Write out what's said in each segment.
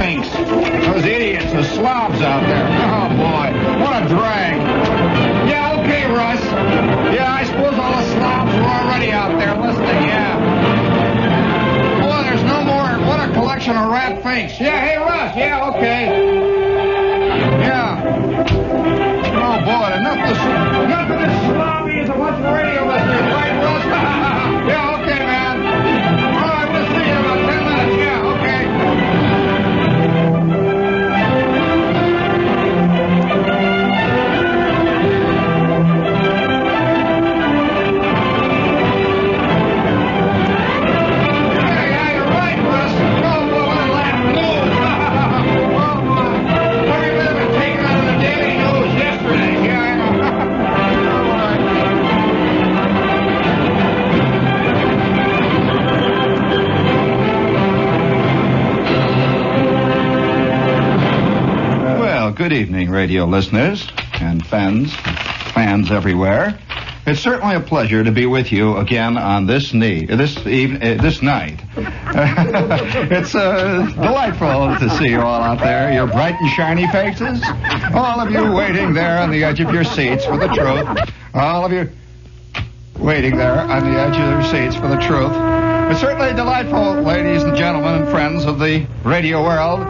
finks. Those idiots, the slobs out there. Oh, boy. What a drag. Yeah, okay, Russ. Yeah, I suppose all the slobs were already out there listening, yeah. Boy, there's no more. What a collection of rat finks. Yeah, hey, Russ. Yeah, okay. Yeah. Oh, boy, enough of this slobby as a bunch of radio listeners, right, Russ? Yeah, okay, man. All right, we'll see you in about 10 minutes. Yeah, okay. Yeah, you're right, Russ. Oh, boy, what a laugh. Oh, my. Every bit of it taken out of the Daily News yesterday. Yeah, I know. Well, good evening, radio listeners and fans everywhere. It's certainly a pleasure to be with you again on this night. It's delightful to see you all out there, your bright and shiny faces. All of you waiting there on the edge of your seats for the truth. All of you waiting there on the edge of your seats for the truth. It's certainly delightful, ladies and gentlemen and friends of the radio world.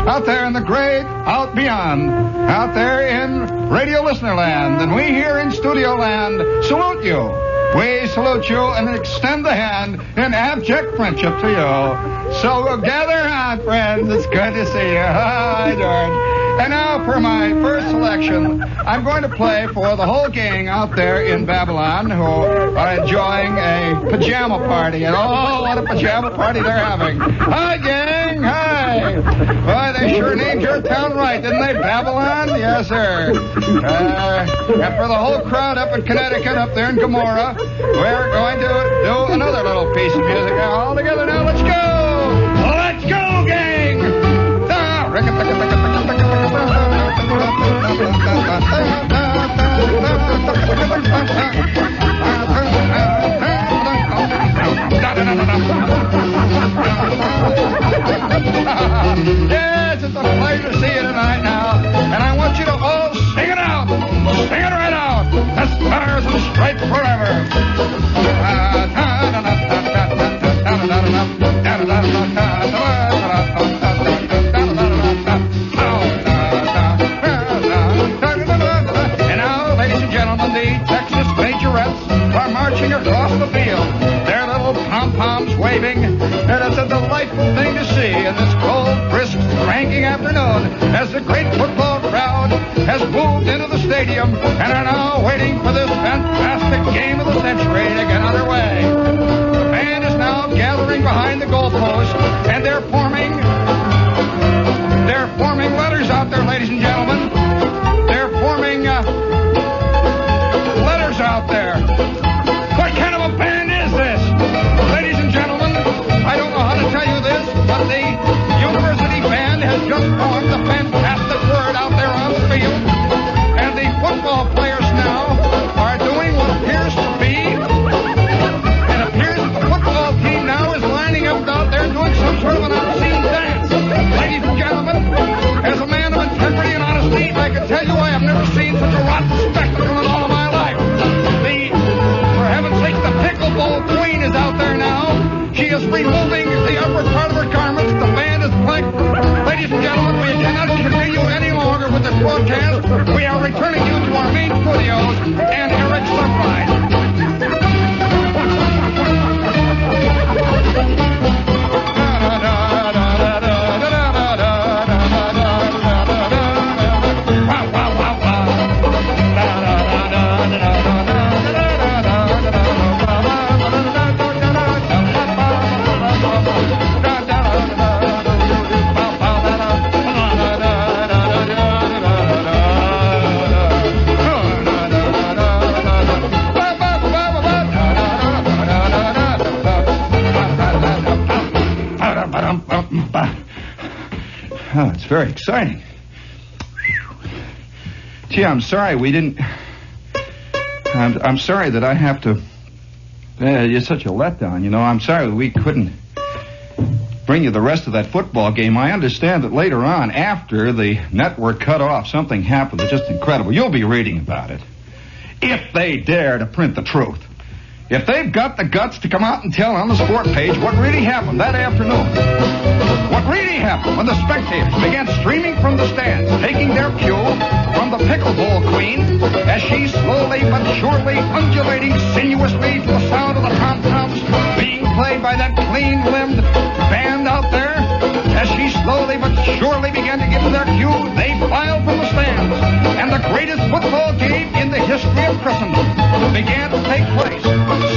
Out there in the great, out beyond, out there in radio listener land, and we here in studio land salute you. We salute you and extend the hand in abject friendship to you. So we'll gather on, friends. It's good to see you. Hi, George. And now for my first selection, I'm going to play for the whole gang out there in Babylon who are enjoying a pajama party. And oh, what a pajama party they're having. Hi, gang. Hi. Boy, they sure named your town right, didn't they? Babylon? Yes, sir. And for the whole crowd up in Connecticut, up there in Gomorrah, we're going to do another little piece of music all together now. Let's go. Let's go, gang. Yes, it's a pleasure to see you tonight now, and I want you to all sing it out. Sing it right out. The Stars and Stripes forever. And now, ladies and gentlemen, the Texas Majorettes are marching across the field, their little pom-poms waving, and it's a delightful thing to see in this cold, brisk, ranking afternoon as the great football crowd has moved into the stadium and are now waiting for this fantastic game of the century to get underway. The band is now gathering behind the goalpost, and they're forming letters out there, ladies and gentlemen. They're forming letters out there. What kind of a band is this? Ladies and gentlemen, I don't know how to tell you this, but the university band has just formed a fantastic word out there on the field. And the football players now are doing what appears to be, it appears that the football team now is lining up out there doing some sort of an obscene dance. Ladies and gentlemen, as a man of integrity and honesty, I can tell you I have never seen such a rotten spectacle in all of my life. For heaven's sake, the pickleball queen is out there now. She is removing the upper part of her garments. The band is playing. Ladies and gentlemen, we cannot continue any longer with this broadcast. We are returning you to our main studios and Eric Sunrise. Oh, it's very exciting. Gee, I'm sorry we didn't... I'm sorry that I have to... It's such a letdown, you know. I'm sorry we couldn't... bring you the rest of that football game. I understand that later on, after the network cut off, something happened that's just incredible. You'll be reading about it. If they dare to print the truth. If they've got the guts to come out and tell on the sport page what really happened that afternoon. What really happened when the spectators began streaming from the stands, taking their cue from the pickleball queen as she slowly but surely undulating sinuously to the sound of the tom-toms being played by that clean-limbed band out there. As she slowly but surely began to give them their cue, they filed from the stands, and the greatest football game in the history of Christendom began to take place.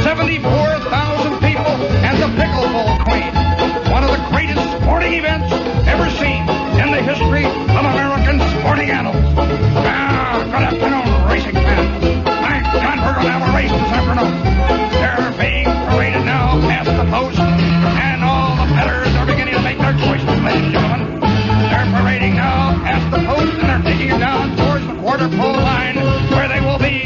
74,000 people and the pickleball queen. One of the greatest sporting events ever seen in the history of American sporting annals. Good afternoon, racing fans. Thank God we're going to have a race this afternoon. They're being paraded now past the post, and all the bettors are beginning to make their choices, ladies and gentlemen. They're parading now past the post, and they're taking it down towards the quarter pole line, where they will be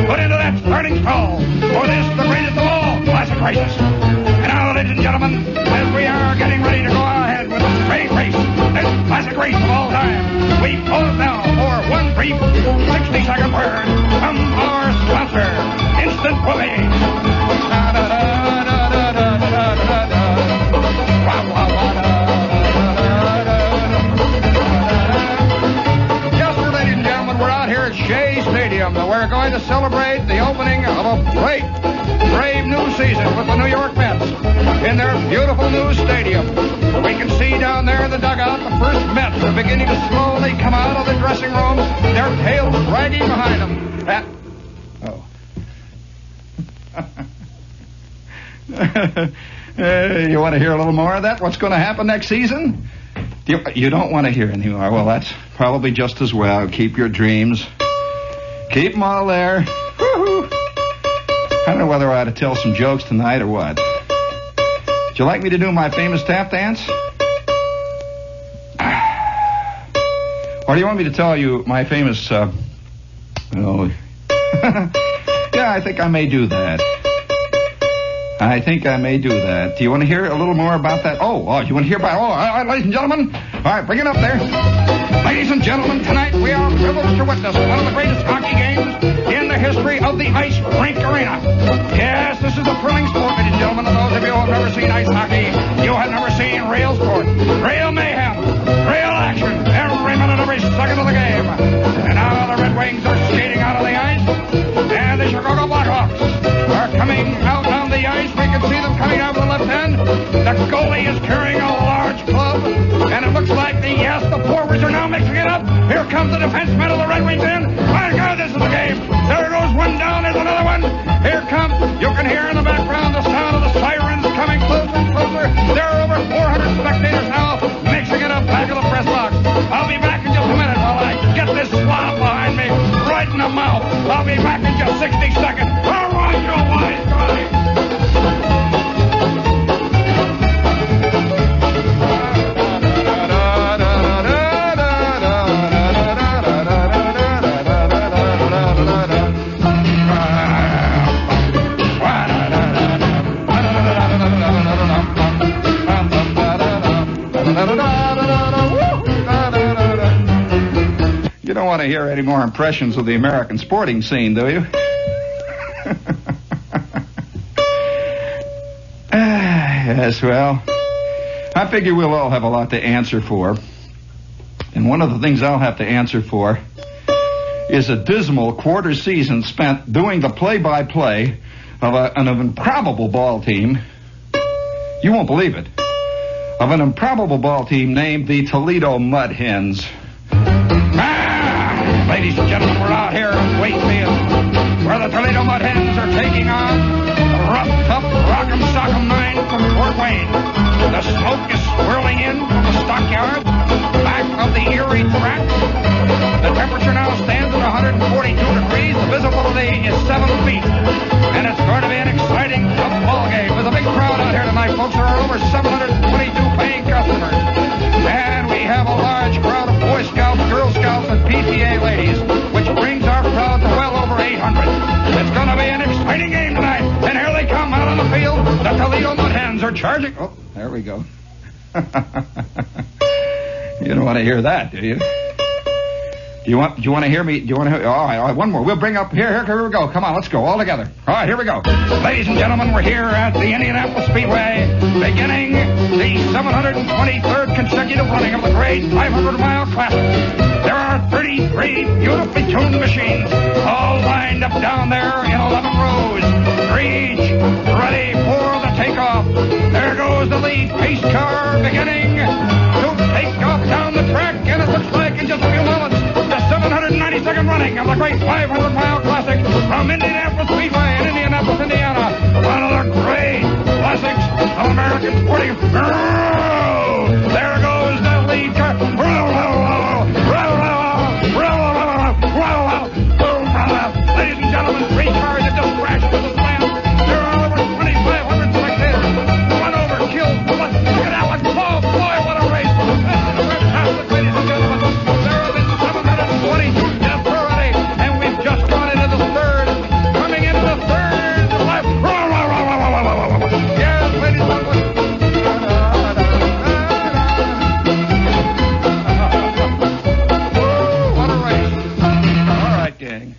put into that starting stall for this, the greatest of all classic races. And now, ladies and gentlemen, as we are getting ready to go ahead with this great race, this classic race of all time, we pause now for one brief 60-second word from our sponsor, Instant Whoopee. Yes, ladies and gentlemen, we're out here at Shea Stadium. We're going to celebrate the opening of a great, brave new season with the New York Mets in their beautiful new stadium. We can see down there in the dugout the first Mets are beginning to slowly come out of the dressing room, their tails dragging behind them. You want to hear a little more of that? What's going to happen next season? You don't want to hear anymore. Well, that's probably just as well. Keep your dreams. Keep them all there. Woo-hoo. I don't know whether I ought to tell some jokes tonight or what. Would you like me to do my famous tap dance? Or do you want me to tell you my famous, Yeah, I think I may do that. Do you want to hear a little more about that? Oh, you want to hear about... all right, ladies and gentlemen. All right, bring it up there. Ladies and gentlemen, tonight we are privileged to witness one of the greatest hockey games in the history of the ice rink arena. Yes, this is a thrilling sport, ladies and gentlemen. And those of you who have never seen ice hockey, you have never seen real sport. Real mayhem, real action, every minute, every second of the game. And now the Red Wings are skating out on the ice, and the Chicago Blackhawks are coming out on the ice. We can see them coming out with the left hand. The goalie is carrying a large club, and it looks like the forwards are now mixing it up. Here comes the defenseman of the Red Wings in. My God, this is the game. There goes one down, there's another one. Here comes, you can hear in the background the sound of the sirens coming closer and closer. There are over 400 spectators now mixing it up back of the press box. I'll be back in just a minute while I get this swab behind me right in the mouth. I'll be back in just 60 seconds. All right, you wise guy. You don't want to hear any more impressions of the American sporting scene, do you? Yes, well, I figure we'll all have a lot to answer for. And one of the things I'll have to answer for is a dismal quarter season spent doing the play-by-play of an improbable ball team. You won't believe it. Of an improbable ball team named the Toledo Mud Hens. Ladies and gentlemen, we're out here in Wakefield, where the Toledo Mud Hens are taking on the rough, tough Rock'em Sock'em 9 from Fort Wayne. The smoke is swirling in from the stockyard, back of the Erie track. The temperature now stands at 142 degrees. The visibility is 7 feet. And it's going to be an exciting, tough ball game. There's a big crowd out here tonight, folks. There are over 722 paying customers. And we have a large crowd of Boy Scouts, Girl Scouts, and PTA ladies, which brings our crowd to well over 800. It's going to be an exciting game tonight. And here they come out on the field. The Toledo Mud Hens are charging. Oh, there we go. You don't want to hear that, do you? Do you want to hear me? Do you want to hear? All right, one more. We'll bring up here we go. Come on, let's go all together. All right, here we go. Ladies and gentlemen, we're here at the Indianapolis Speedway, beginning the 723rd consecutive running of the great 500-mile classic. There are 33 beautifully tuned machines, all lined up down there in 11 rows, each ready for the takeoff. There goes the lead pace car beginning to take off down the track, and it looks like in just a few moments, the 792nd running of the great 500-mile classic from Indianapolis Speedway in Indianapolis, Indiana. One of the great classics of American sporting. There goes the lead car. Ladies and gentlemen, three cars have just crashed into the slam. There are over 2,500 spectators. One over, killed. Look at that one. Oh, boy, what a race. Fantastic, ladies and gentlemen. There have been 720 deaths already, and we've just gone into the third. Coming into the third. Yes, ladies and gentlemen. What a race. All right, gang.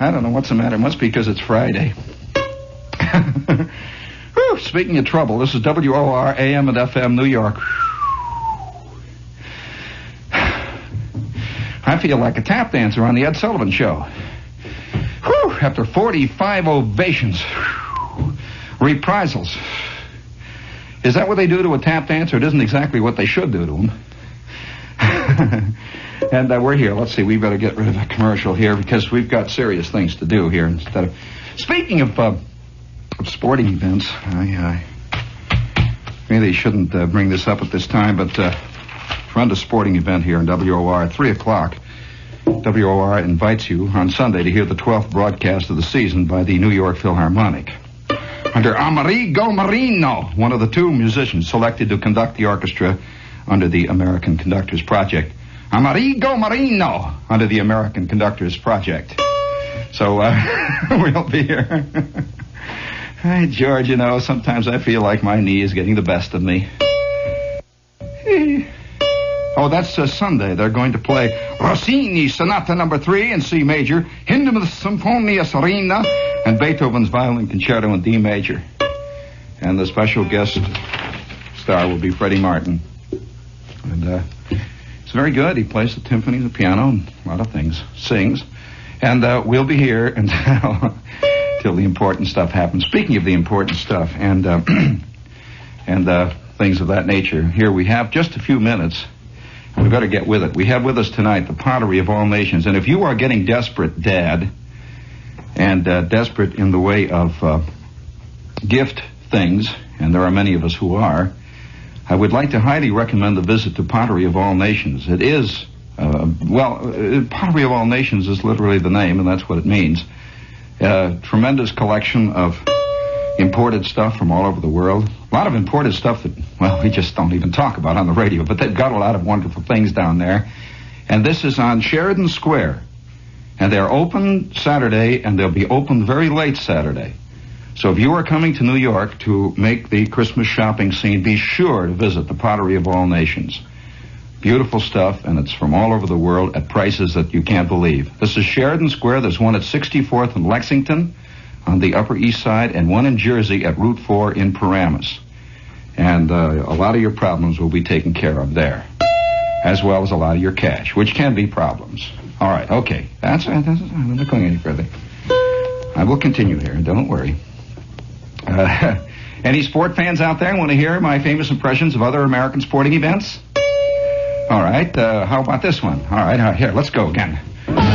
I don't know what's the matter. It must be because it's Friday. Whew, speaking of trouble, this is WOR AM and FM New York. I feel like a tap dancer on the Ed Sullivan Show. Whew, after 45 ovations. Reprisals. Is that what they do to a tap dancer? It isn't exactly what they should do to him. And we're here. Let's see. We better get rid of a commercial here because we've got serious things to do here instead of. Speaking of sporting events, I really shouldn't bring this up at this time, but run a sporting event here in WOR at 3 o'clock. WOR invites you on Sunday to hear the 12th broadcast of the season by the New York Philharmonic. Under Amerigo Marino, one of the two musicians selected to conduct the orchestra under the American Conductors Project. Amerigo Marino under the American Conductors Project. So, we'll be here. Hey, George, you know, sometimes I feel like my knee is getting the best of me. Oh, that's Sunday. They're going to play Rossini Sonata No. 3 in C major, Hindemann Symphonia Serena, and Beethoven's Violin Concerto in D major. And the special guest star will be Freddie Martin. And, it's very good. He plays the timpani, the piano, and a lot of things. Sings. And we'll be here until the important stuff happens. Speaking of the important stuff and things of that nature, here we have just a few minutes. And we better get with it. We have with us tonight the pottery of all nations. And if you are getting desperate, Dad, and desperate in the way of gift things, and there are many of us who are, I would like to highly recommend the visit to Pottery of All Nations. It is, Pottery of All Nations is literally the name, and that's what it means. Tremendous collection of imported stuff from all over the world. A lot of imported stuff that, well, we just don't even talk about on the radio, but they've got a lot of wonderful things down there. And this is on Sheridan Square. And they're open Saturday, and they'll be open very late Saturday. So if you are coming to New York to make the Christmas shopping scene, be sure to visit the Pottery of All Nations. Beautiful stuff, and it's from all over the world at prices that you can't believe. This is Sheridan Square. There's one at 64th and Lexington on the Upper East Side, and one in Jersey at Route 4 in Paramus. And a lot of your problems will be taken care of there, as well as a lot of your cash, which can be problems. All right, okay. I'm not going any further. I will continue here, don't worry. Any sport fans out there want to hear my famous impressions of other American sporting events? All right, how about this one? All right, here, let's go again.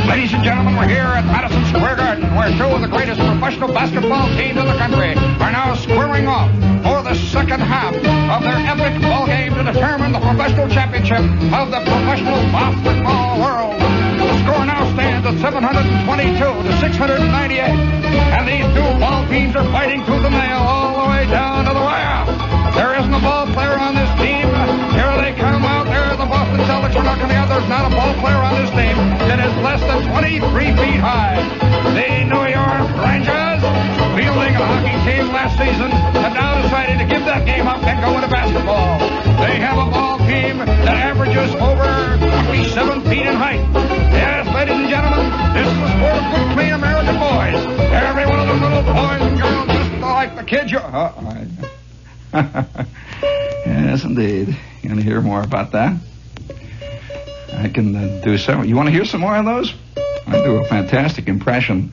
Ladies and gentlemen, we're here at Madison Square Garden, where two of the greatest professional basketball teams in the country are now squaring off for the second half of their epic ball game to determine the professional championship of the professional basketball world. The score now stands at 722 to 698, and these two ball teams are fighting tooth and nail all the way down to the wire. There isn't a ball player on this team. Here they come out there. The Boston Celtics are knocking the others. Not a ball player on this team that is less than 23 feet high. The New York Rangers, fielding a hockey team last season, have now decided to give that game up and go into basketball. Yes, indeed. You want to hear more about that? I can do some. You want to hear some more of those? I do a fantastic impression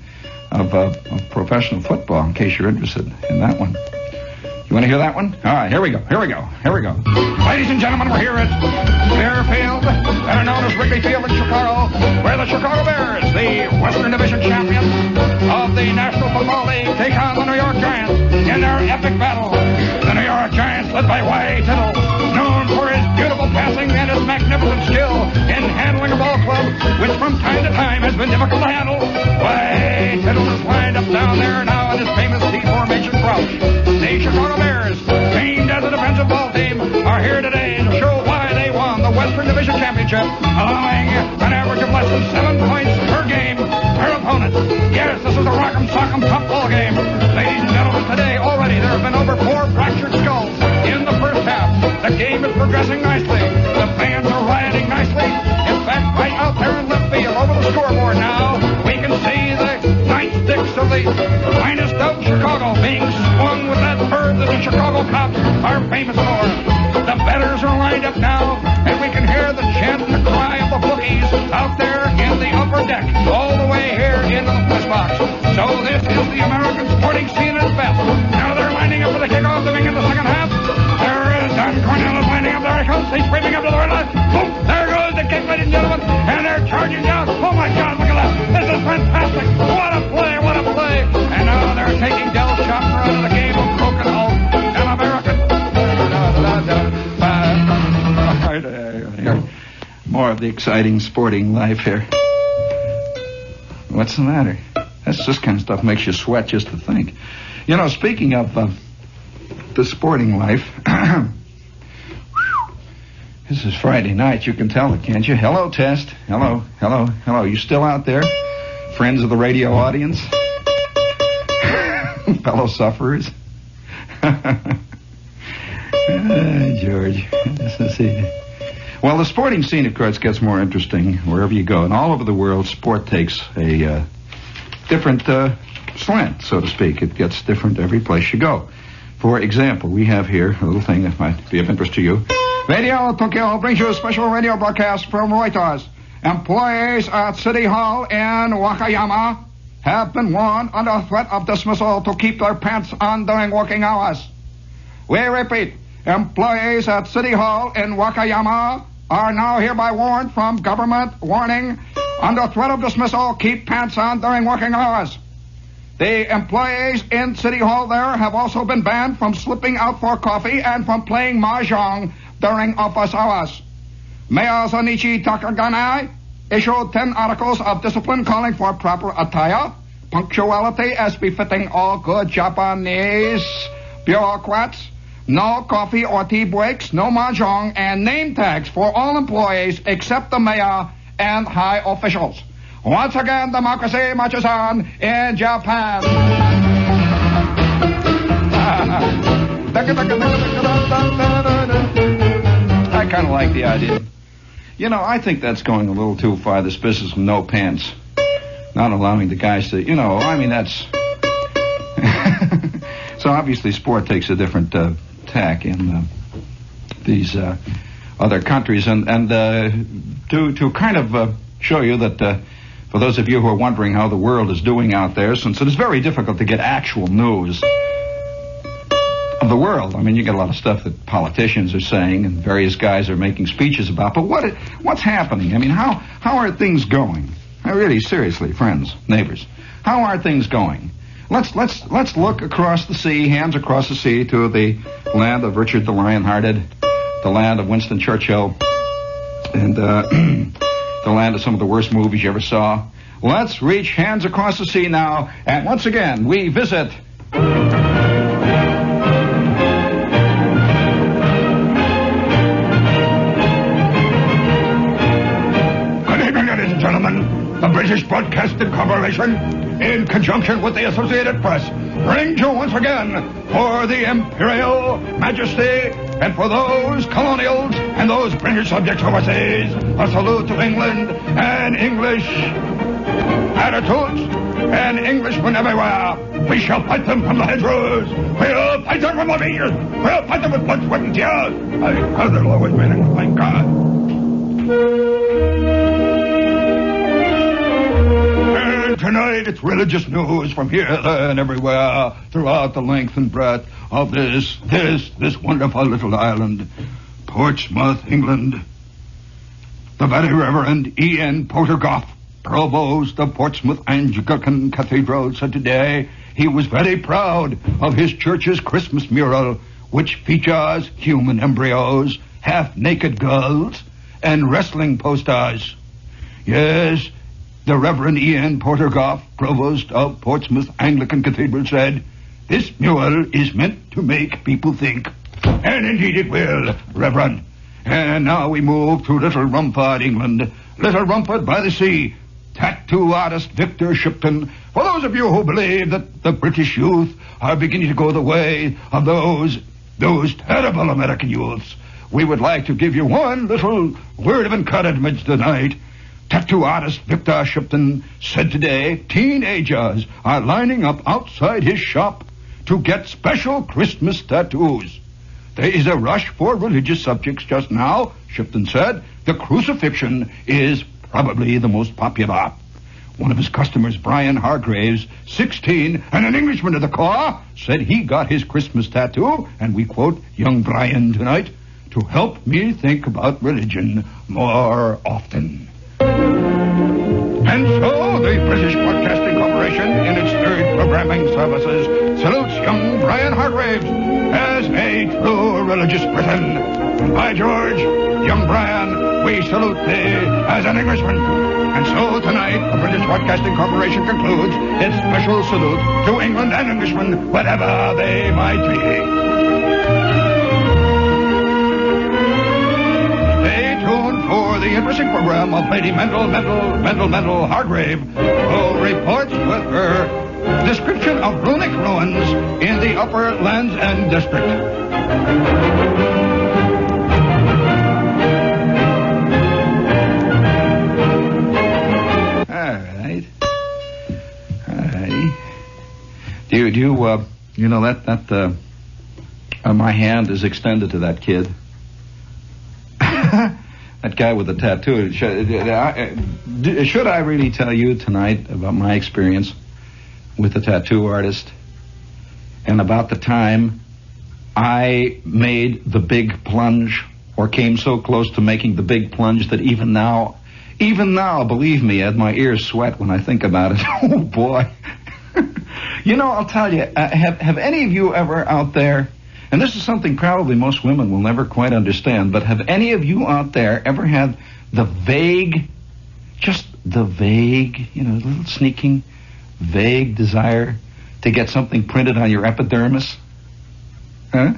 of professional football, in case you're interested in that one. You want to hear that one? All right, here we go. Ladies and gentlemen, we're here at Fairfield, better known as Wrigley Field in Chicago, where the Chicago Bears, the Western Division champions of the National Football League, take on the New York Giants in their epic battle. The New York Giants, led by Wade Tittle, known for his beautiful passing and his magnificent skill in handling a ball club, which from time to time has been difficult to handle. Wade Tittle is lined up down there now in his famous T-formation crouch. The Chicago Bears, trained as a defensive ball team, are here today to show why they won the Western Division Championship, allowing an average of less than 7 points per game per opponent. Yes, this is a rock'em sock'em tough ball game. Ladies and gentlemen, today already there have been over 4 fractured skulls in the first half. The game is progressing nicely. The fans are rioting nicely. In fact, right out there in left field, over the scoreboard now, we can see the nightsticks of the finest of Chicago being swung with that bird that the Chicago cops are famous for. The bettors are lined up now, and we can hear the chant and the cry of the bookies out there in the upper deck, all the way here into the press box. So this is the American sporting scene at its best. Now they're lining up for the kickoff to begin the second half. There is Don Cornell is lining up. There he comes. He's screaming up to the red line. Boom! There goes the kick, ladies and gentlemen, and they're charging down. Oh my God! Look at that! This is fantastic! What a play! What a play! And now they're taking Del Shopper out of the game of Broken Hulk, an American. More of the exciting sporting life here. What's the matter? This kind of stuff makes you sweat just to think. You know, speaking of the sporting life, this is Friday night. You can tell it, can't you? Hello, Test. Hello. You still out there? Friends of the radio audience? Fellow sufferers? George. Let's see. Well, the sporting scene, of course, gets more interesting wherever you go. And all over the world, sport takes a different slant, so to speak. It gets different every place you go. For example, we have here a little thing that might be of interest to you. Radio Tokyo brings you a special radio broadcast from Reuters. Employees at City Hall in Wakayama have been warned under threat of dismissal to keep their pants on during working hours. We repeat, employees at City Hall in Wakayama are now hereby warned from government warning under threat of dismissal, keep pants on during working hours. The employees in City Hall there have also been banned from slipping out for coffee and from playing mahjong during office hours. Mayor Zonichi Takaganai issued 10 articles of discipline calling for proper attire, punctuality as befitting all good Japanese bureaucrats, no coffee or tea breaks, no mahjong, and name tags for all employees except the mayor and high officials. Once again, democracy marches on in Japan. I kind of like the idea. You know, I think that's going a little too far, this business of no pants. Not allowing the guys to, that's... So obviously sport takes a different tack in these other countries. And to kind of show you that... For those of you who are wondering how the world is doing out there, since it is very difficult to get actual news of the world. I mean, you get a lot of stuff that politicians are saying and various guys are making speeches about. But what's happening? I mean, how are things going? Really, seriously, friends, neighbors, how are things going? Let's look across the sea, hands across the sea, to the land of Richard the Lionhearted, the land of Winston Churchill, and the land of some of the worst movies you ever saw. Let's reach hands across the sea now, and once again, we visit... Good evening, ladies and gentlemen. The British Broadcasting Corporation, in conjunction with the Associated Press, brings you once again, for the Imperial Majesty and for those colonials and those British subjects overseas, a salute to England and English attitudes, and Englishmen everywhere. We shall fight them from the hedgerows. We'll fight them from the vineyards. We'll fight them with blood, sweat, and tears. I heard it'll always be an English, thank God. And tonight it's religious news from here, there, and everywhere throughout the length and breadth of this wonderful little island, Portsmouth, England. The very Reverend E.N. Portergoff, Provost of Portsmouth Anglican Cathedral, said today he was very proud of his church's Christmas mural, which features human embryos, half-naked girls, and wrestling posters. Yes, the Reverend E.N. Portergoff, Provost of Portsmouth Anglican Cathedral, said, this mural is meant to make people think. And indeed it will, Reverend. And now we move to Little Rumford, England. Little Rumford by the sea. Tattoo artist Victor Shipton. For those of you who believe that the British youth are beginning to go the way of those terrible American youths, we would like to give you one little word of encouragement tonight. Tattoo artist Victor Shipton said today teenagers are lining up outside his shop to get special Christmas tattoos. There is a rush for religious subjects just now, Shipton said. The crucifixion is probably the most popular. One of his customers, Brian Hargraves, 16, and an Englishman to the core, said he got his Christmas tattoo, and we quote young Brian tonight, to help me think about religion more often. And so the British Broadcasting Corporation, in its third programming services, salutes young Brian Hargraves as a true religious Briton. And by George, young Brian, we salute thee as an Englishman. And so tonight, the British Broadcasting Corporation concludes its special salute to England and Englishmen, whatever they might be. Stay tuned for the interesting program of Lady Mendel Hargrave, who reports with her description of runic ruins in the Upper Land's End district. All right. Do you know that my hand is extended to that kid. That guy with the tattoo. Should I really tell you tonight about my experience with the tattoo artist and about the time I made the big plunge, or came so close to making the big plunge that even now, believe me, my ears sweat when I think about it. Oh boy. You know, I'll tell you, have any of you ever out there, and this is something probably most women will never quite understand, but have any of you out there ever had the vague, little sneaking, vague desire to get something printed on your epidermis? Huh?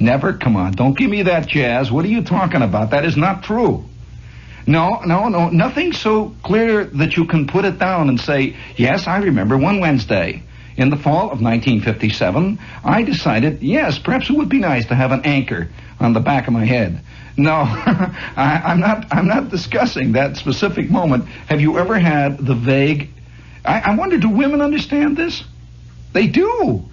Never? Come on, don't give me that jazz. What are you talking about? That is not true. No, nothing so clear that you can put it down and say, yes, I remember one Wednesday in the fall of 1957, I decided, yes, perhaps it would be nice to have an anchor on the back of my head. No, I'm not discussing that specific moment. Have you ever had the vague... I wonder, do women understand this? They do.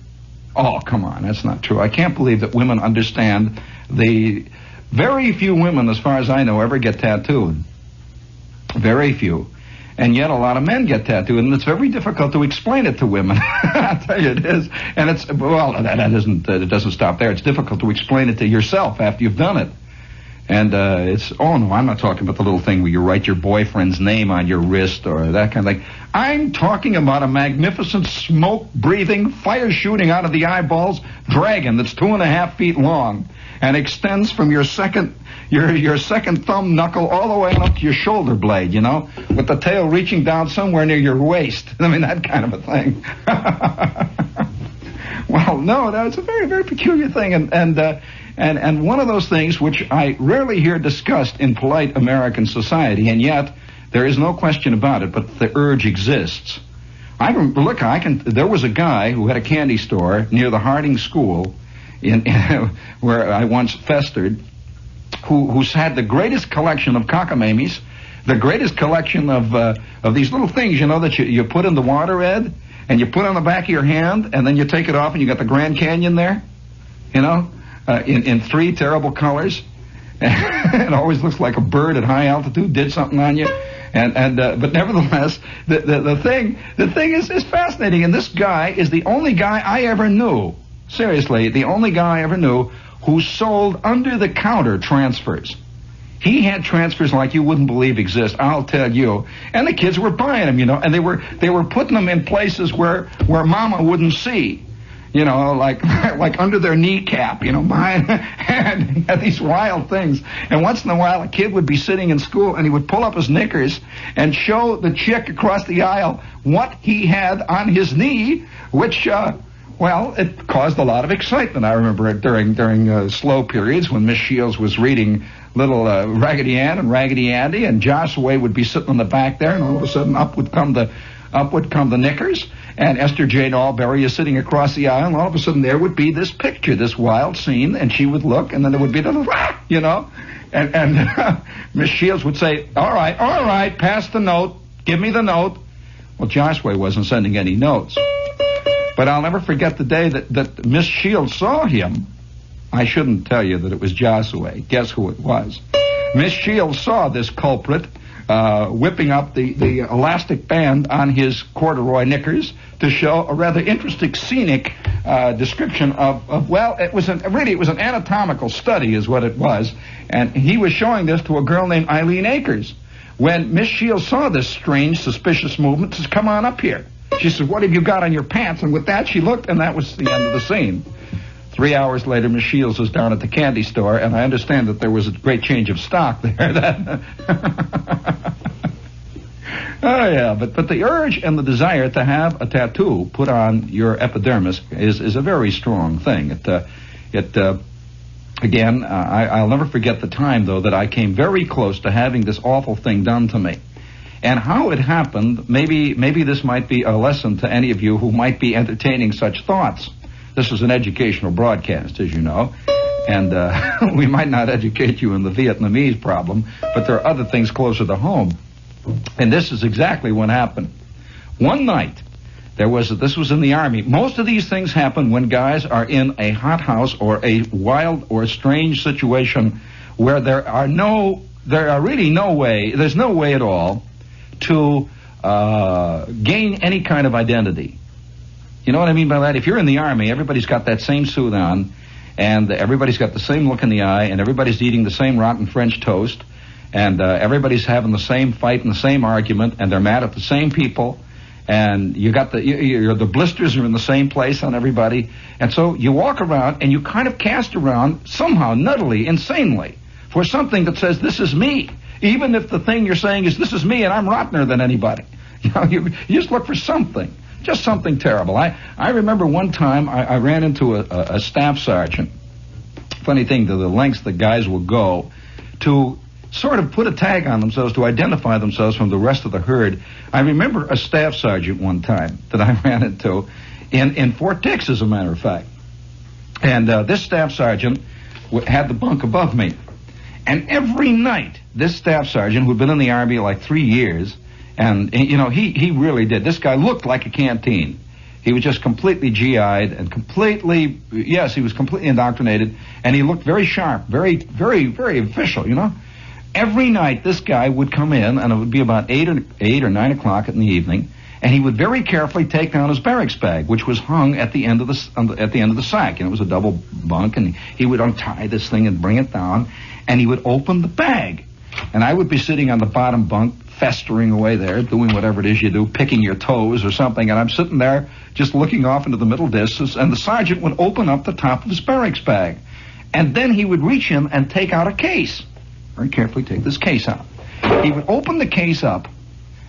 Oh, come on, that's not true. I can't believe that women understand the... Very few women, as far as I know, ever get tattooed. Very few. And yet a lot of men get tattooed, and it's very difficult to explain it to women. I'll tell you it is. And it's, well, it doesn't stop there. It's difficult to explain it to yourself after you've done it. And I'm not talking about the little thing where you write your boyfriend's name on your wrist or that kind of thing. I'm talking about a magnificent smoke-breathing, fire-shooting out of the eyeballs dragon that's 2.5 feet long and extends from your second thumb knuckle all the way up to your shoulder blade, you know, with the tail reaching down somewhere near your waist. I mean, that kind of a thing. Well, no, that's a very, very peculiar thing, and one of those things which I rarely hear discussed in polite American society, and yet there is no question about it, but the urge exists. There was a guy who had a candy store near the Harding School where I once festered, who's had the greatest collection of cockamamies The greatest collection of these little things, that you put in the water, Ed, and you put on the back of your hand, and then you take it off, and you got the Grand Canyon there, in three terrible colors. It always looks like a bird at high altitude did something on you. But nevertheless, the thing is fascinating. And this guy is the only guy I ever knew, seriously, the only guy I ever knew who sold under-the-counter transfers. He had transfers like you wouldn't believe exist, I'll tell you. And the kids were buying them, and they were putting them in places where Mama wouldn't see. Like under their kneecap, behind, and had these wild things. And once in a while, a kid would be sitting in school, and he would pull up his knickers and show the chick across the aisle what he had on his knee, which, it caused a lot of excitement. I remember it during slow periods when Miss Shields was reading little Raggedy Ann and Raggedy Andy, and Joshua would be sitting in the back there, and all of a sudden up would come the knickers. And Esther Jane Alberry is sitting across the aisle, and all of a sudden there would be this picture, this wild scene, and she would look, and then there would be the, and Miss Shields would say, all right, pass the note, give me the note. Well, Joshua wasn't sending any notes. But I'll never forget the day that Miss Shields saw him. I shouldn't tell you that it was Joshua. Guess who it was? Miss Shields saw this culprit whipping up the elastic band on his corduroy knickers to show a rather interesting scenic description of it was an anatomical study is what it was, and he was showing this to a girl named Eileen Akers. When Miss Shields saw this strange, suspicious movement, says, "Come on up here." She said, "What have you got on your pants?" And with that, she looked, and that was the end of the scene. 3 hours later, Miss Shields was down at the candy store, and I understand that there was a great change of stock there. Oh, yeah, but the urge and the desire to have a tattoo put on your epidermis is a very strong thing. I'll never forget the time, though, that I came very close to having this awful thing done to me. And how it happened, maybe this might be a lesson to any of you who might be entertaining such thoughts. This is an educational broadcast, as you know, and we might not educate you in the Vietnamese problem, but there are other things closer to home. And this is exactly what happened. One night, this was in the Army. Most of these things happen when guys are in a hothouse or a wild or strange situation where there's no way at all to gain any kind of identity. You know what I mean by that? If you're in the Army, everybody's got that same suit on, and everybody's got the same look in the eye, and everybody's eating the same rotten French toast, and everybody's having the same fight and the same argument, and they're mad at the same people, and the blisters are in the same place on everybody, and so you walk around and you kind of cast around somehow, nuttily, insanely, for something that says, "This is me," even if the thing you're saying is, "This is me, and I'm rottener than anybody." You just look for something. Just something terrible. I remember one time I ran into a staff sergeant. Funny thing, to the lengths the guys will go to sort of put a tag on themselves, to identify themselves from the rest of the herd. I remember a staff sergeant one time that I ran into in Fort Dix, as a matter of fact. And this staff sergeant had the bunk above me. And every night, this staff sergeant, who'd been in the Army like 3 years, and he really did. This guy looked like a canteen. He was just completely GI'd and he was completely indoctrinated, and he looked very sharp, very, very, very official, Every night this guy would come in, and it would be about 8 or 9 o'clock in the evening, and he would very carefully take down his barracks bag, which was hung at the end of the sack. It was a double bunk, and he would untie this thing and bring it down, and he would open the bag. And I would be sitting on the bottom bunk, festering away there, doing whatever it is you do, picking your toes or something, and I'm sitting there just looking off into the middle distance, and the sergeant would open up the top of his barracks bag. And then he would reach in and take out a case. Very carefully take this case out. He would open the case up,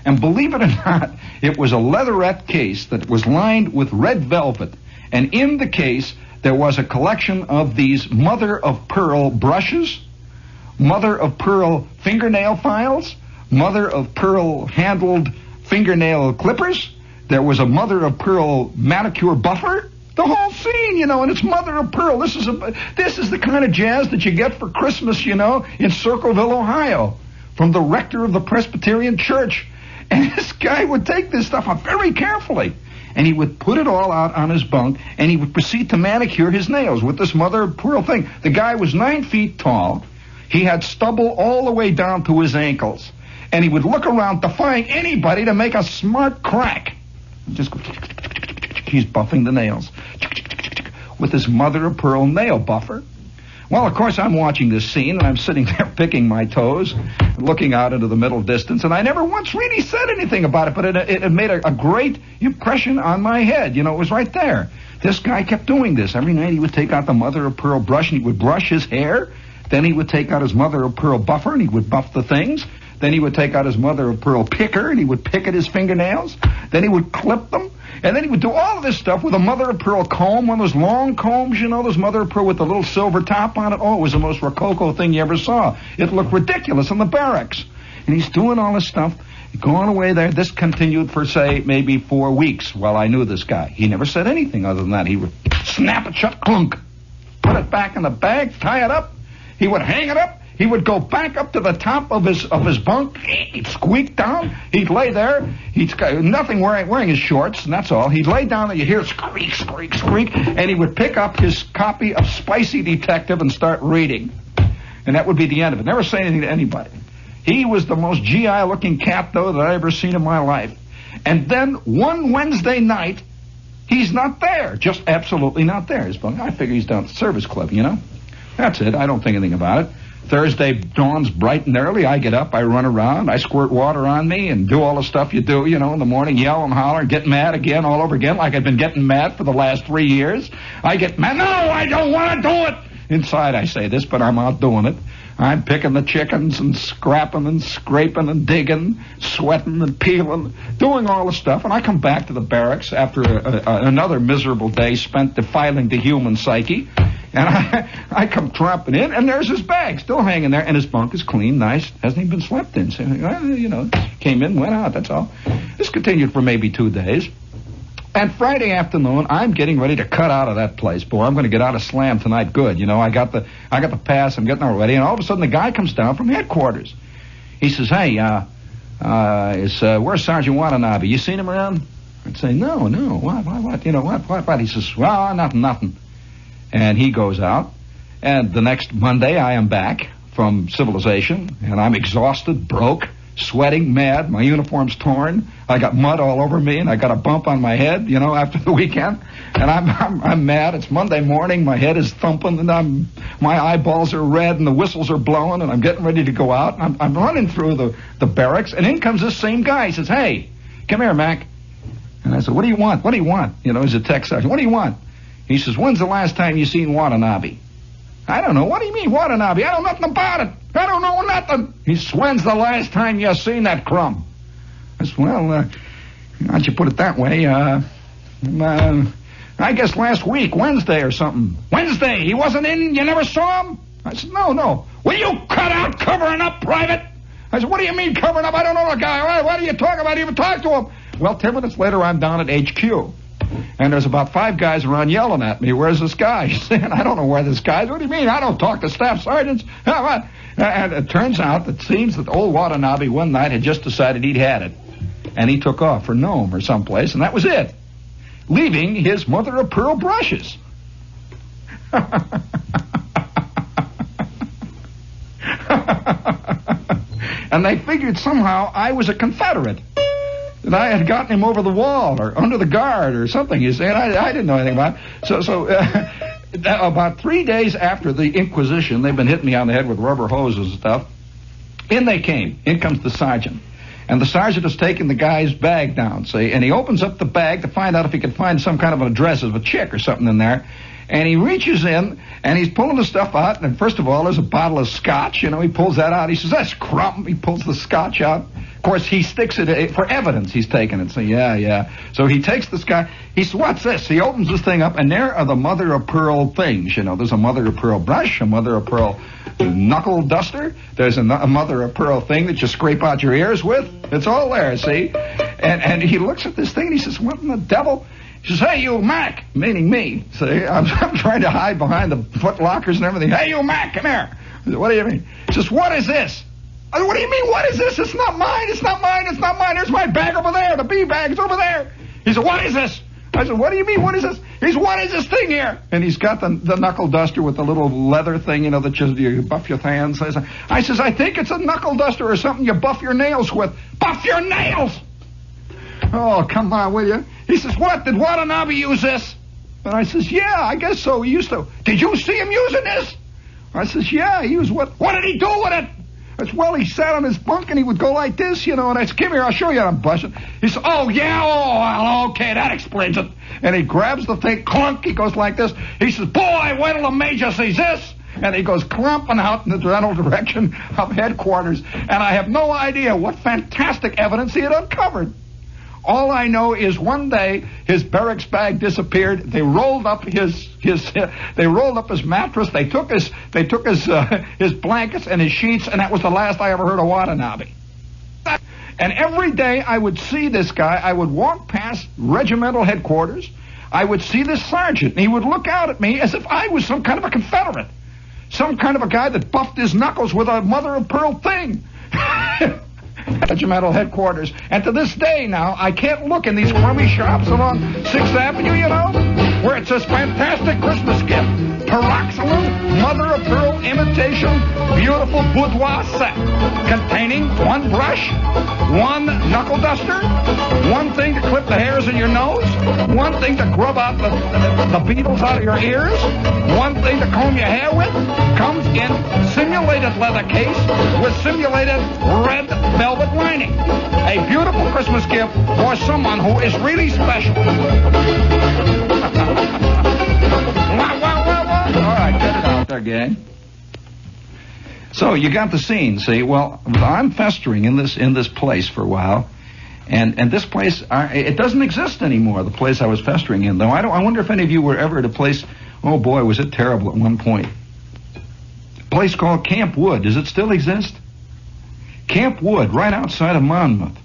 and believe it or not, it was a leatherette case that was lined with red velvet, and in the case there was a collection of these mother-of-pearl brushes, mother-of-pearl fingernail files, mother-of-pearl handled fingernail clippers. There was a mother-of-pearl manicure buffer. The whole scene, and it's mother-of-pearl. This is the kind of jazz that you get for Christmas, in Circleville, Ohio. from the rector of the Presbyterian Church. And this guy would take this stuff up very carefully. And he would put it all out on his bunk, and he would proceed to manicure his nails with this mother of pearl thing. The guy was 9 feet tall. He had stubble all the way down to his ankles. And he would look around defying anybody to make a smart crack. Just go, he's buffing the nails with his mother of pearl nail buffer. Well, of course, I'm watching this scene, and I'm sitting there picking my toes, looking out into the middle distance, and I never once really said anything about it, but it made a great impression on my head. You know, it was right there. This guy kept doing this. Every night he would take out the mother of pearl brush, and he would brush his hair. Then he would take out his mother of pearl buffer, and he would buff the things. Then he would take out his mother of pearl picker, and he would pick at his fingernails. Then he would clip them. And then he would do all of this stuff with a mother of pearl comb, one of those long combs, you know, those mother of pearl with the little silver top on it. Oh, it was the most rococo thing you ever saw. It looked ridiculous in the barracks. And he's doing all this stuff, going away there. This continued for, say, maybe 4 weeks while I knew this guy. He never said anything other than that. He would snap it shut, clunk, put it back in the bag, tie it up. He would hang it up. He would go back up to the top of his bunk. He'd squeak down. He'd lay there. He'd nothing wearing his shorts, and that's all. He'd lay down, and you hear squeak, squeak, squeak, and he would pick up his copy of Spicy Detective and start reading. And that would be the end of it. Never say anything to anybody. He was the most GI-looking cat, though, that I ever seen in my life. And then one Wednesday night, he's not there. Just absolutely not there. I figure he's down at the service club, you know. That's it. I don't think anything about it. Thursday dawns bright and early. I get up, I run around, I squirt water on me and do all the stuff you do, you know, in the morning, yell and holler and get mad again all over again like I've been getting mad for the last 3 years. I get mad. No, I don't want to do it. Inside I say this, but I'm out doing it. I'm picking the chickens and scrapping and scraping and digging, sweating and peeling, doing all the stuff. And I come back to the barracks after another miserable day spent defiling the human psyche. And I come tromping in, and there's his bag still hanging there, and his bunk is clean, nice, hasn't even been slept in. So, you know, came in, went out, that's all. This continued for maybe 2 days. And Friday afternoon, I'm getting ready to cut out of that place. Boy, I'm going to get out of slam tonight good. You know, I got the pass, I'm getting all ready, and all of a sudden the guy comes down from headquarters. He says, hey, where's Sergeant Watanabe? You seen him around? I'd say, no, what? You know, what? He says, well, nothing. And he goes out, and the next Monday I am back from civilization, and I'm exhausted, broke, sweating, mad, my uniform's torn, I got mud all over me, and I got a bump on my head, you know, after the weekend, and I'm mad. It's Monday morning, my head is thumping, and my eyeballs are red, and the whistles are blowing, and I'm getting ready to go out, and I'm running through the barracks, and in comes this same guy. He says, hey, come here, Mac. And I said, what do you want? You know, he's a tech sergeant. What do you want? He says, when's the last time you seen Watanabe? I don't know. What do you mean, Watanabe? I don't know nothing about it. I don't know nothing. He says, when's the last time you seen that crumb? I said, well, how'd you put it that way? I guess last week, Wednesday or something. Wednesday? He wasn't in? You never saw him? I said, no. Will you cut out covering up, Private? I said, what do you mean covering up? I don't know the guy. What are you talking about? I even talked to him. Well, 10 minutes later, I'm down at HQ. And there's about 5 guys around yelling at me, where's this guy? He's saying, I don't know where this guy is. What do you mean? I don't talk to staff sergeants. What? And it turns out, it seems that old Watanabe one night had just decided he'd had it. And he took off for Nome or someplace, and that was it. Leaving his mother of pearl brushes. And they figured somehow I was a Confederate. That I had gotten him over the wall or under the guard or something. You see, and I didn't know anything about it. So about 3 days after the Inquisition, they've been hitting me on the head with rubber hoses and stuff. In they came. In comes the sergeant. And the sergeant is taking the guy's bag down, see, and he opens up the bag to find out if he can find some kind of an address of a chick or something in there. And he reaches in, and he's pulling the stuff out, and first of all, there's a bottle of scotch. You know, he pulls that out. He says, that's crumb. He pulls the scotch out. Of course, he sticks it for evidence. He's taking it. So, yeah. So he takes the scotch. He says, what's this? He opens this thing up, and there are the mother of pearl things. You know, there's a mother of pearl brush, a mother of pearl knuckle duster. There's a mother of pearl thing that you scrape out your ears with. It's all there, see? And he looks at this thing, and he says, what in the devil? He says, hey, you, Mac, meaning me. See, I'm trying to hide behind the foot lockers and everything. Hey, you, Mac, come here. I said, what do you mean? He says, what is this? I said, what do you mean, what is this? It's not mine. It's not mine. It's not mine. There's my bag over there. The bee bag's over there. He said, what is this? I said, what do you mean, what is this? He said, what is this thing here? And he's got the knuckle duster with the little leather thing, you know, that you buff your hands. I says, I think it's a knuckle duster or something you buff your nails with. Buff your nails! Oh, come on, will you? He says, what? Did Watanabe use this? And I says, yeah, I guess so. He used to. Did you see him using this? I says, yeah, he was what? What did he do with it? I said, well, he sat on his bunk and he would go like this, you know, and I said, come here, I'll show you. I'm blushing. He said, oh, yeah, well, okay, that explains it. And he grabs the thing, clunk, he goes like this. He says, boy, wait till the major sees this. And he goes clumping out in the general direction of headquarters. And I have no idea what fantastic evidence he had uncovered. All I know is one day his barracks bag disappeared. They rolled up his mattress. They took his blankets and his sheets, and that was the last I ever heard of Watanabe. And every day I would see this guy. I would walk past regimental headquarters. I would see this sergeant, and he would look out at me as if I was some kind of a Confederate, some kind of a guy that buffed his knuckles with a mother-of-pearl thing. Regimental headquarters. And to this day now, I can't look in these crummy shops along 6th Avenue, you know, where it says fantastic Christmas gift. Peroxylin, mother-of-pearl imitation, beautiful boudoir set containing one brush, one knuckle duster, one thing to clip the hairs in your nose, one thing to grub out the beetles out of your ears, one thing to comb your hair with, comes in simulated leather case with simulated red velvet lining. A beautiful Christmas gift for someone who is really special. All right, get it out there, gang. So you got the scene, see? Well, I'm festering in this place for a while, and this place it doesn't exist anymore. The place I was festering in, though. I wonder if any of you were ever at a place. Oh boy, was it terrible at one point. A place called Camp Wood. Does it still exist? Camp Wood, right outside of Monmouth.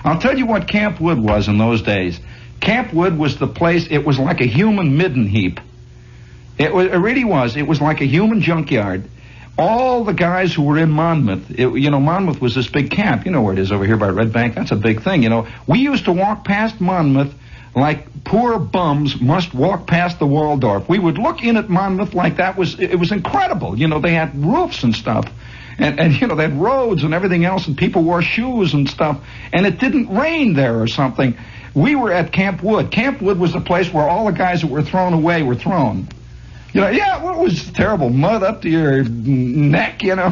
I'll tell you what Camp Wood was in those days. Camp Wood was the place. It was like a human midden heap. It really was. It was like a human junkyard. All the guys who were in Monmouth, Monmouth was this big camp. You know where it is over here by Red Bank. That's a big thing, you know. We used to walk past Monmouth like poor bums must walk past the Waldorf. We would look in at Monmouth like it was incredible. You know, they had roofs and stuff. And you know, they had roads and everything else, and people wore shoes and stuff. And it didn't rain there or something. We were at Camp Wood. Camp Wood was the place where all the guys that were thrown away were thrown. You know, yeah, well, it was terrible. Mud up to your neck, you know.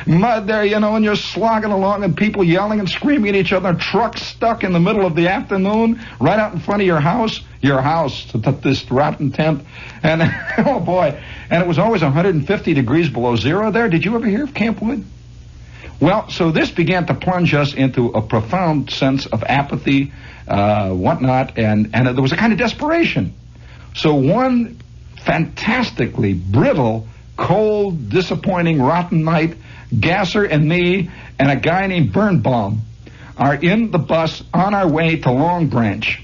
Mud there, you know, and you're slogging along and people yelling and screaming at each other. Trucks stuck in the middle of the afternoon right out in front of your house, this rotten tent. And, oh, boy. And it was always 150 degrees below zero there. Did you ever hear of Camp Wood? Well, so this began to plunge us into a profound sense of apathy, whatnot, and there was a kind of desperation. So one fantastically brittle, cold, disappointing, rotten night, Gasser and me and a guy named Birnbaum are in the bus on our way to Long Branch.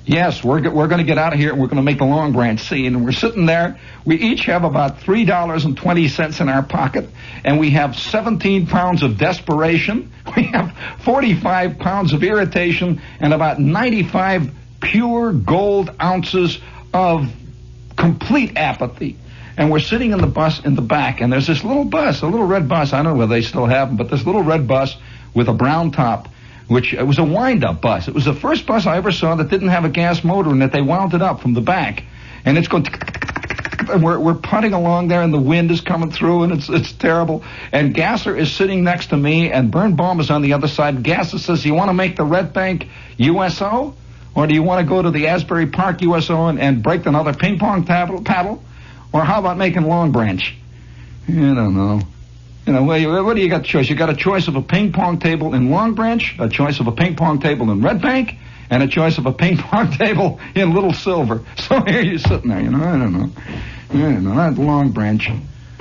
Yes, we're going to get out of here and we're going to make the Long Branch scene. And we're sitting there. We each have about $3.20 in our pocket, and we have 17 pounds of desperation. We have 45 pounds of irritation and about 95 pure gold ounces of complete apathy. And we're sitting in the bus in the back, and there's this little bus, a little red bus. I don't know whether they still have them, but this little red bus with a brown top, which it was a wind-up bus. It was the first bus I ever saw that didn't have a gas motor and that they wound it up from the back. And it's going, and we're putting along there, and the wind is coming through, and it's terrible. And Gasser is sitting next to me, and Birnbaum is on the other side. Gasser says, "You want to make the Red Bank USO? Or do you want to go to the Asbury Park USO and break another ping pong paddle? Or how about making Long Branch?" I don't know. You know, what do you got choice? You got a choice of a ping pong table in Long Branch, a choice of a ping pong table in Red Bank, and a choice of a ping pong table in Little Silver. So here you're sitting there, you know, I don't know, that's Long Branch.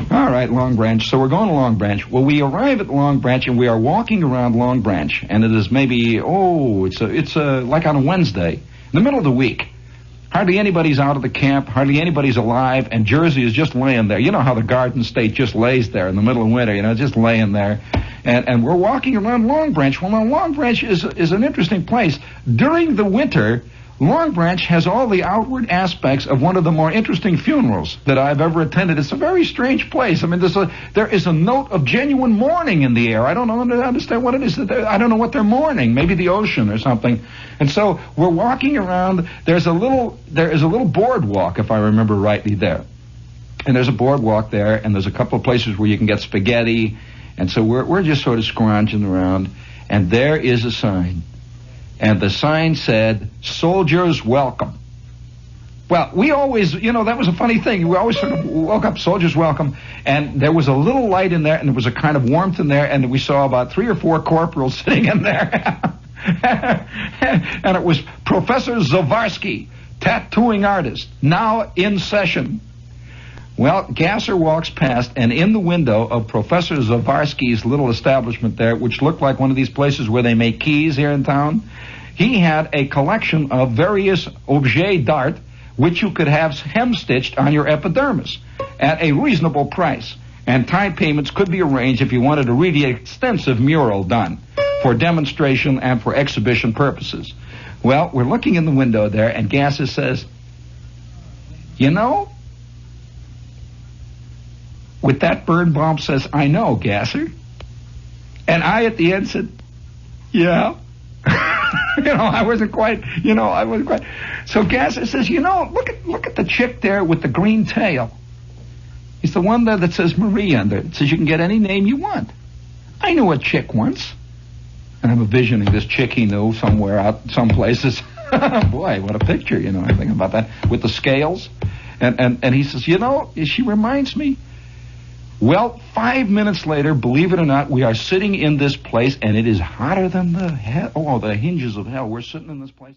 All right, Long Branch. So we're going to Long Branch. Well, we arrive at Long Branch, and we are walking around Long Branch, and it is maybe, it's like on a Wednesday, in the middle of the week. Hardly anybody's out of the camp. Hardly anybody's alive. And Jersey is just laying there. You know how the Garden State just lays there in the middle of winter, just laying there. And we're walking around Long Branch. Well, now, Long Branch is an interesting place. During the winter, Long Branch has all the outward aspects of one of the more interesting funerals that I've ever attended. It's a very strange place. I mean, there is a note of genuine mourning in the air. I don't understand what it is. I don't know what they're mourning. Maybe the ocean or something. And so we're walking around. There is a little boardwalk, if I remember rightly, there. And there's a boardwalk there, and there's a couple of places where you can get spaghetti. And so we're just sort of scrounging around, and there is a sign. And the sign said, "Soldiers welcome." Well, we always, that was a funny thing. We always sort of woke up, "Soldiers welcome." And there was a little light in there, and there was a kind of warmth in there, and we saw about 3 or 4 corporals sitting in there. And it was Professor Zavarsky, tattooing artist, now in session. Well, Gasser walks past, and in the window of Professor Zavarsky's little establishment there, which looked like one of these places where they make keys here in town, he had a collection of various objets d'art which you could have hem-stitched on your epidermis at a reasonable price. And time payments could be arranged if you wanted a really extensive mural done for demonstration and for exhibition purposes. Well, we're looking in the window there, and Gasser says, with that Birnbaum says, "I know, Gasser." And I at the end said, "Yeah." I wasn't quite. So Gasser says, look at the chick there with the green tail. It's the one there that says Marie under it. It says you can get any name you want. I knew a chick once. And I'm envisioning this chick he knew somewhere out, some places. Boy, what a picture, I'm thinking about that. With the scales. And he says, she reminds me. Well, 5 minutes later, believe it or not, we are sitting in this place, and it is hotter than the hinges of hell. We're sitting in this place.